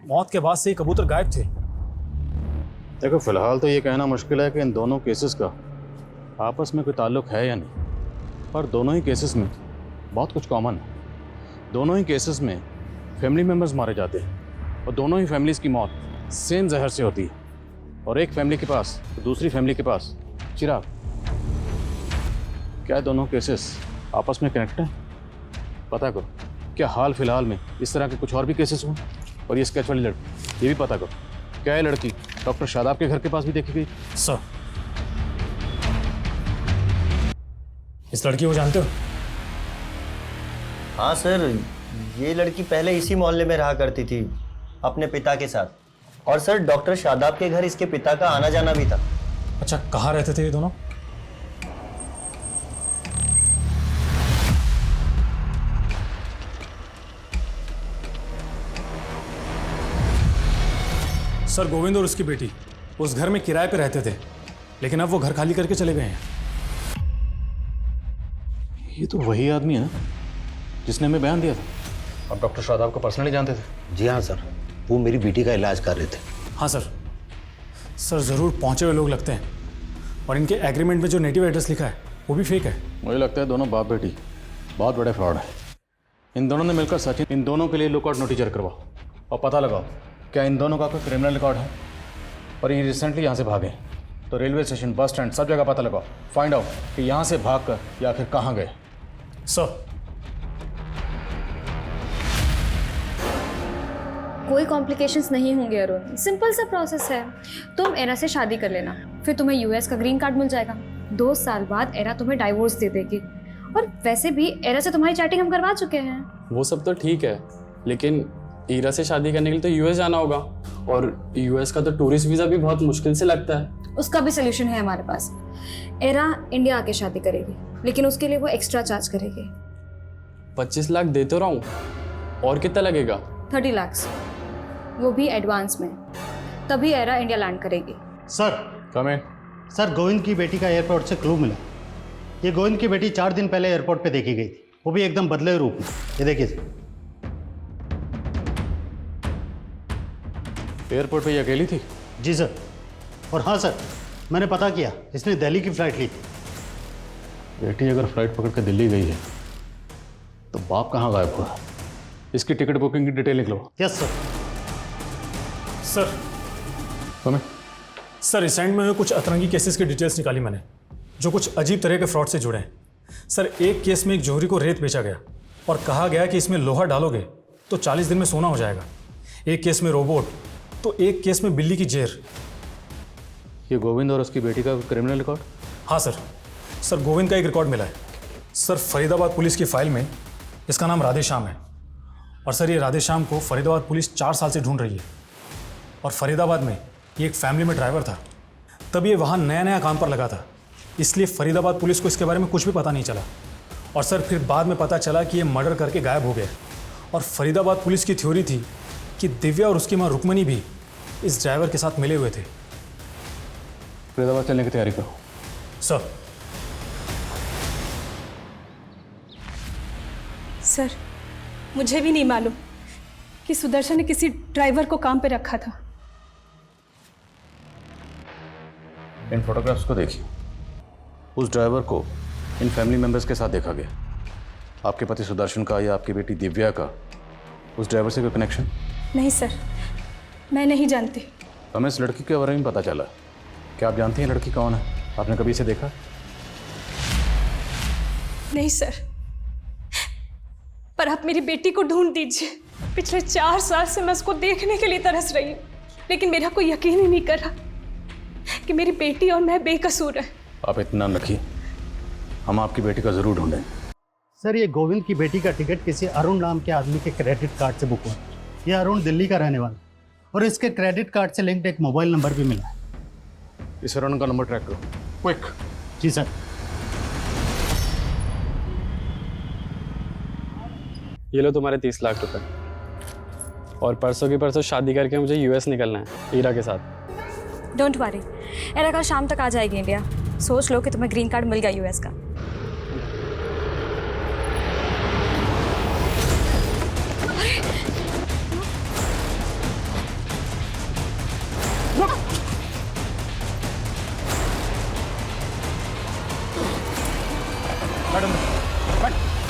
मौत के बाद से ये कबूतर गायब थे। देखो फिलहाल तो ये कहना मुश्किल है कि इन दोनों केसेस का आपस में कोई ताल्लुक है या नहीं, पर दोनों ही केसेस में बहुत कुछ कॉमन है। दोनों ही केसेस में फैमिली मेम्बर्स मारे जाते हैं और दोनों ही फैमिलीज़ की मौत सेम जहर से होती है, और एक फैमिली के पास तो दूसरी फैमिली के पास चिराग। क्या दोनों केसेस आपस में कनेक्ट हैं? पता करो। क्या हाल फिलहाल में इस तरह के कुछ और भी केसेस हुए? और ये स्केच वाली लड़की, ये भी पता करो, क्या ये लड़की डॉक्टर शादाब के घर के पास भी देखी गई? सर इस लड़की को जानते हो? हाँ सर, ये लड़की पहले इसी मोहल्ले में रहा करती थी अपने पिता के साथ, और सर डॉक्टर शादाब के घर इसके पिता का आना जाना भी था। अच्छा कहाँ रहते थे ये दोनों? सर गोविंद और उसकी बेटी उस घर में किराए पे रहते थे, लेकिन अब वो घर खाली करके चले गए हैं। ये तो वही आदमी है ना जिसने हमें बयान दिया था। आप डॉक्टर शादाब को पर्सनली जानते थे? जी हाँ सर, वो मेरी बेटी का इलाज कर रहे थे। हाँ सर। सर ज़रूर पहुंचे हुए लोग लगते हैं, और इनके एग्रीमेंट में जो नेटिव एड्रेस लिखा है वो भी फेक है। मुझे लगता है दोनों बाप बेटी बहुत बड़े फ्रॉड है। इन दोनों ने मिलकर सचिन, इन दोनों के लिए लुकआउट नोटिस जारी करवाओ और पता लगाओ क्या इन दोनों का कोई क्रिमिनल रिकॉर्ड है। और ये रिसेंटली यहाँ से भागे, तो रेलवे स्टेशन, बस स्टैंड, सब जगह पता लगाओ, फाइंड आउट कि यहाँ से भागकर या आखिर कहाँ गए। सर कोई कॉम्प्लिकेशंस नहीं होंगे अरुण, सिंपल सा प्रोसेस है। तुम एरा से शादी कर लेना, फिर तुम्हें यूएस का ग्रीन कार्ड मिल जाएगा। 2 साल बाद एरा तुम्हें डाइवोर्स दे देगी। और वैसे भी एरा से तुम्हारी चैटिंग हम करवा चुके हैं। वो सब तो ठीक है, लेकिन ईरा से शादी करने के लिए तो यूएस जाना होगा, और यूएस का तो टूरिस्ट वीज़ा भी बहुत मुश्किल से लगता है। उसका भी सोल्यूशन है हमारे पास। एरा इंडिया आके शादी करेगी, लेकिन उसके लिए वो एक्स्ट्रा चार्ज करेगी। 25 लाख दे तो रहा हूँ, और कितना लगेगा? 30 लाख, वो भी एडवांस में। तभी एरा इंडिया लैंड करेगी। सर कम इन। सर गोविंद की बेटी का एयरपोर्ट से क्लू मिला। ये गोविंद की बेटी 4 दिन पहले एयरपोर्ट पे देखी गई थी, वो भी एकदम बदले हुए रूप में। ये देखिए एयरपोर्ट पे ये अकेली थी? जी सर। और हाँ सर, मैंने पता किया, इसने दिल्ली की फ्लाइट ली थी। बेटी अगर फ्लाइट पकड़ के दिल्ली गई है तो बाप कहाँ गायब हुआ? इसकी टिकट बुकिंग की डिटेल लिख लो। Yes sir. सर तुम्हें सर रिसेंट में कुछ अतरंगी केसेस की डिटेल्स निकाली मैंने, जो कुछ अजीब तरह के फ्रॉड से जुड़े हैं। सर एक केस में एक जौहरी को रेत बेचा गया और कहा गया कि इसमें लोहा डालोगे तो 40 दिन में सोना हो जाएगा। एक केस में रोबोट, तो एक केस में बिल्ली की जेर। ये गोविंद और उसकी बेटी का क्रिमिनल रिकॉर्ड? हाँ सर। सर गोविंद का एक रिकॉर्ड मिला है। सर फरीदाबाद पुलिस की फाइल में इसका नाम राधे श्याम है, और सर ये राधे श्याम को फरीदाबाद पुलिस 4 साल से ढूंढ रही है। और फरीदाबाद में ये एक फैमिली में ड्राइवर था, तब ये वहाँ नया नया काम पर लगा था, इसलिए फरीदाबाद पुलिस को इसके बारे में कुछ भी पता नहीं चला। और सर फिर बाद में पता चला कि ये मर्डर करके गायब हो गया। और फरीदाबाद पुलिस की थ्योरी थी कि दिव्या और उसकी माँ रुक्मणी भी इस ड्राइवर के साथ मिले हुए थे। फरीदाबाद चलने की तैयारी करो। सर। सर, मुझे भी नहीं मालूम कि सुदर्शन ने किसी ड्राइवर को काम पे रखा था। इन फोटोग्राफ्स को देखिए। उस ड्राइवर को इन फैमिली मेंबर्स के साथ देखा गया। आपके पति सुदर्शन का या आपकी बेटी दिव्या का उस ड्राइवर से कोई कनेक्शन? नहीं सर, मैं नहीं जानती। हमें इस लड़की के बारे में पता चला। क्या आप जानती हैं लड़की कौन है? आपने कभी इसे देखा? नहीं सर, पर आप मेरी बेटी को ढूंढ दीजिए। पिछले 4 साल से मैं उसको देखने के लिए तरस रही हूँ, लेकिन मेरा कोई यकीन ही नहीं कर रहा कि मेरी बेटी और मैं बेकसूर है। आप इत्मीनान रखिए, हम आपकी बेटी का जरूर ढूंढें। सर, ये गोविंद की बेटी का टिकट किसी अरुण नाम के आदमी के क्रेडिट कार्ड से बुक हुआ। ये अरुण दिल्ली का रहने वाला और इसके क्रेडिट कार्ड से लिंक्ड एक मोबाइल नंबर भी मिला है। इस अरुण का नंबर ट्रैक करो, क्विक। जी सर। ये लो तुम्हारे 30 लाख रुपए, और परसों की परसों शादी करके मुझे यूएस निकलना है ईरा के साथ। डोंट वरी, एरा कल शाम तक आ जाएगी इंडिया। सोच लो कि तुम्हें ग्रीन कार्ड मिल गया यूएस का।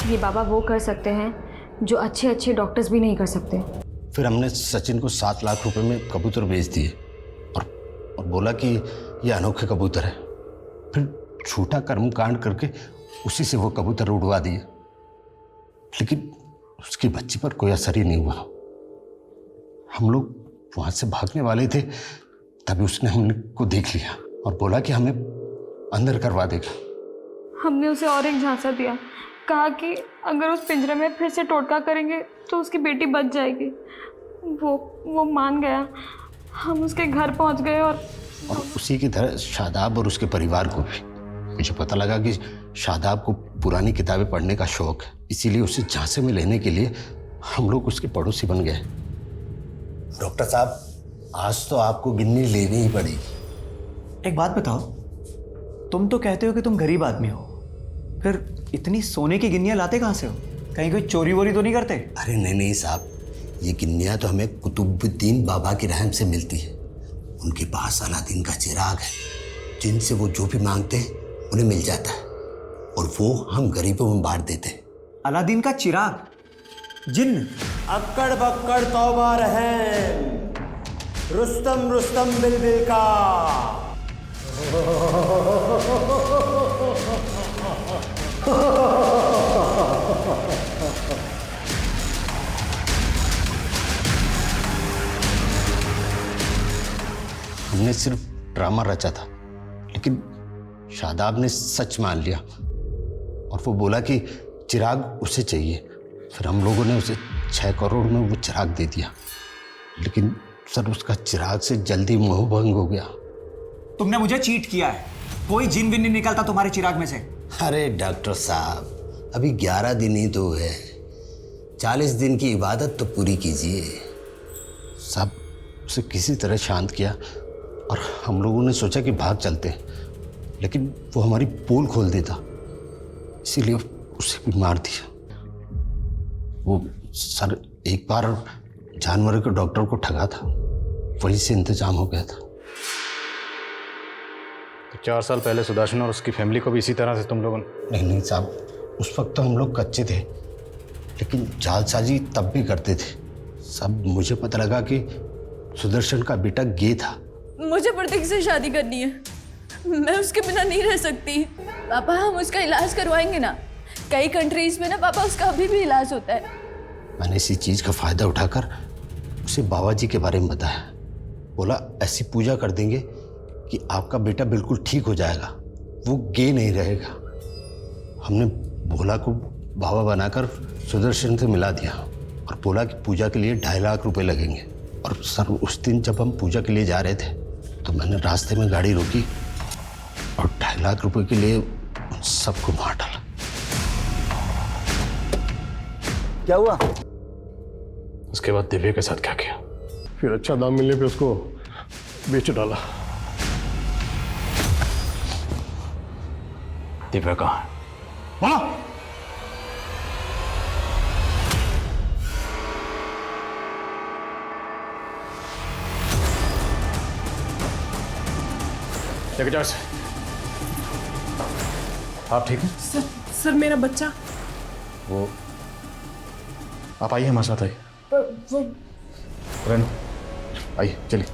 ये बाबा वो कर सकते हैं जो अच्छे अच्छे डॉक्टर्स भी नहीं कर सकते। फिर हमने सचिन को 7 लाख रुपए में कबूतर बेच दिए और बोला कि ये अनोखे कबूतर है। फिर झूठा कर्म कांड करके उसी से वो कबूतर उड़वा दिए, लेकिन उसकी बच्ची पर कोई असर ही नहीं हुआ। हम लोग वहां से भागने वाले थे, तभी उसने हमने को देख लिया और बोला कि हमें अंदर करवा देगा। हमने उसे और एक झांसा दिया, कहा कि अगर उस पिंजरे में फिर से टोटका करेंगे तो उसकी बेटी बच जाएगी। वो मान गया। हम उसके घर पहुंच गए और उसी की तरह शादाब और उसके परिवार को भी। मुझे पता लगा कि शादाब को पुरानी किताबें पढ़ने का शौक है, इसीलिए उसे झांसे में लेने के लिए हम लोग उसके पड़ोसी बन गए। डॉक्टर साहब, आज तो आपको गिन्नी लेनी ही पड़ेगी। एक बात बताओ, तुम तो कहते हो कि तुम गरीब आदमी हो, फिर इतनी सोने की गिन्नियां लाते कहाँ से हो? कहीं कोई चोरी वोरी तो नहीं करते? अरे नहीं साहब, ये गिन्नियां तो हमें कुतुबुद्दीन बाबा की रहम से मिलती है। उनके पास अलादीन का चिराग है, जिनसे वो जो भी मांगते हैं उन्हें मिल जाता है, और वो हम गरीबों में बांट देते हैं। अलादीन का चिराग? जिन्न? अक्कड़ बक्कड़ तौबा रहम, रुस्तम रुस्तम बिलबिल का। हमने सिर्फ ड्रामा रचा था, लेकिन शादाब ने सच मान लिया और वो बोला कि चिराग उसे चाहिए। फिर हम लोगों ने उसे 6 करोड़ में वो चिराग दे दिया, लेकिन सर उसका चिराग से जल्दी मोह भंग हो गया। तुमने मुझे चीट किया है। कोई जिन विन नहीं निकलता तुम्हारे चिराग में से। अरे डॉक्टर साहब, अभी 11 दिन ही तो है, 40 दिन की इबादत तो पूरी कीजिए। साहब उसे किसी तरह शांत किया और हम लोगों ने सोचा कि भाग चलते, लेकिन वो हमारी पोल खोल देता, इसीलिए उसे भी मार दिया। वो सर एक बार जानवरों के डॉक्टर को ठगा था, वहीं से इंतजाम हो गया था। तो 4 साल पहले सुदर्शन और उसकी फैमिली को भी इसी तरह से तुम लोगों ने? नहीं साहब, उस वक्त तो हम लोग कच्चे थे, लेकिन जालसाजी तब भी करते थे। सब मुझे पता लगा कि सुदर्शन का बेटा गे था। मुझे प्रतीक से शादी करनी है, मैं उसके बिना नहीं रह सकती। पापा हम उसका इलाज करवाएंगे ना, कई कंट्रीज में ना पापा उसका अभी भी इलाज होता है। मैंने इसी चीज का फायदा उठाकर उसे बाबा जी के बारे में बताया। बोला ऐसी पूजा कर देंगे कि आपका बेटा बिल्कुल ठीक हो जाएगा, वो गे नहीं रहेगा। हमने भोला को बाबा बनाकर सुदर्शन से मिला दिया और बोला कि पूजा के लिए 2.5 लाख रुपए लगेंगे। और सर उस दिन जब हम पूजा के लिए जा रहे थे तो मैंने रास्ते में गाड़ी रोकी और 2.5 लाख रुपए के लिए उन सबको मार डाला। क्या हुआ? उसके बाद दिव्या के साथ क्या किया? फिर अच्छा दाम मिलने पे उसको बेच डाला। दिव्या कहाँ है? बोलो। सेक्रेटरी, आप ठीक हैं? सर मेरा बच्चा। वो आप आइए हमारे साथ, आइए। वो रेनू आइए, चलिए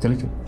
चलिए चलिए।